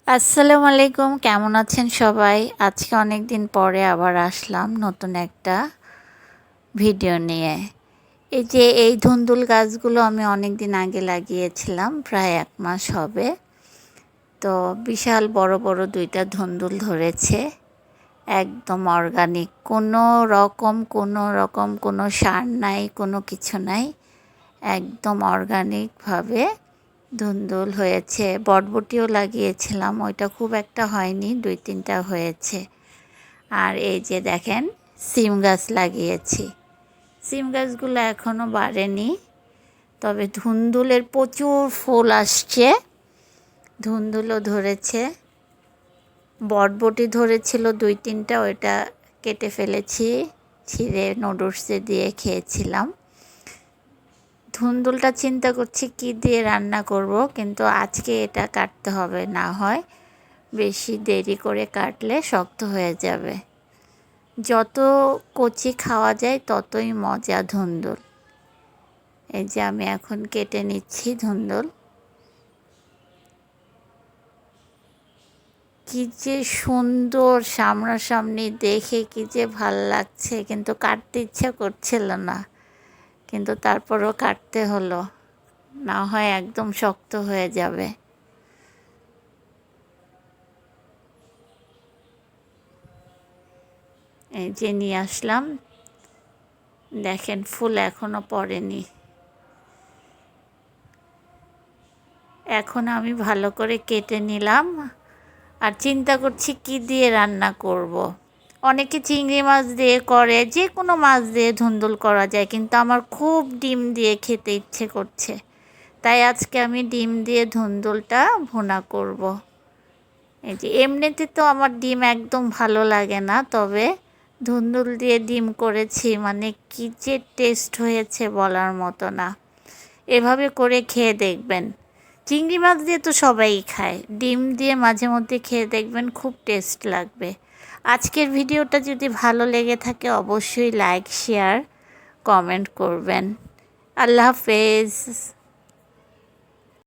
আসসালামু আলাইকুম, কেমন আছেন সবাই? আজকে অনেক দিন পরে আবার আসলাম নতুন একটা ভিডিও নিয়ে। এই ধুন্দুল গাছগুলো আমি অনেক দিন আগে লাগিয়েছিলাম, প্রায় ১ মাস হবে। তো বিশাল বড় বড় ২টা ধুন্দুল ধরেছে, একদম অর্গানিক, কোনো সার নাই, কোনো কিছু নাই, একদম অর্গানিকভাবে ধুন্দুল হয়েছে। বরবটিও লাগিয়েছিলাম, ওইটা খুব একটা হয়নি, ২-৩টা হয়েছে। আর এই যে দেখেন, সিম গাছ লাগিয়েছি। সিম গাছগুলো এখনও বাড়েনি, তবে ধুন্দুলের প্রচুর ফুল আসছে, ধুন্দুলও ধরেছে। বরবটি ধরেছিল ২-৩টা, ওইটা কেটে ফেলেছি, ছিঁড়ে নুডলসে দিয়ে খেয়েছিলাম। ধুন্দুলটা চিন্তা করছি কি দিয়ে রান্না করব, কিন্তু আজকে এটা কাটতে হবে, না হয় বেশি দেরি করে কাটলে শক্ত হয়ে যাবে। যত কচি খাওয়া যায় ততই মজা ধুন্দুল। এই যে আমি এখন কেটে নিচ্ছি ধুন্দুল। কি যে সুন্দর, সামনাসামনি দেখে কি যে ভাল লাগছে, কিন্তু কাটতে ইচ্ছা করছিল না, কিন্তু তারপরও কাটতে হলো, না হয় একদম শক্ত হয়ে যাবে। এই যে নিয়ে আসলাম, দেখেন ফুল এখনো পড়েনি। এখন আমি ভালো করে কেটে নিলাম, আর চিন্তা করছি কি দিয়ে রান্না করব। অনেকে চিংড়ি মাছ দিয়ে করে, যে কোনো মাছ দিয়ে ধুন্দুল করা যায়, কিন্তু আমার খুব ডিম দিয়ে খেতে ইচ্ছে করছে, তাই আজকে আমি ডিম দিয়ে ধুন্দুলটা ভুনা করব। এই যে এমনিতে তো আমার ডিম একদম ভালো লাগে না, তবে ধুন্দুল দিয়ে ডিম করেছি, মানে কি যে টেস্ট হয়েছে বলার মতো না। এভাবে করে খেয়ে দেখবেন। চিংড়ি মাছ দিয়ে তো সবাই খায়, ডিম দিয়ে মাঝে মধ্যে খেয়ে দেখবেন, খুব টেস্ট লাগবে। আজকের ভিডিওটা যদি ভালো লেগে থাকে অবশ্যই লাইক, শেয়ার, কমেন্ট করবেন। আল্লাহ হাফেজ।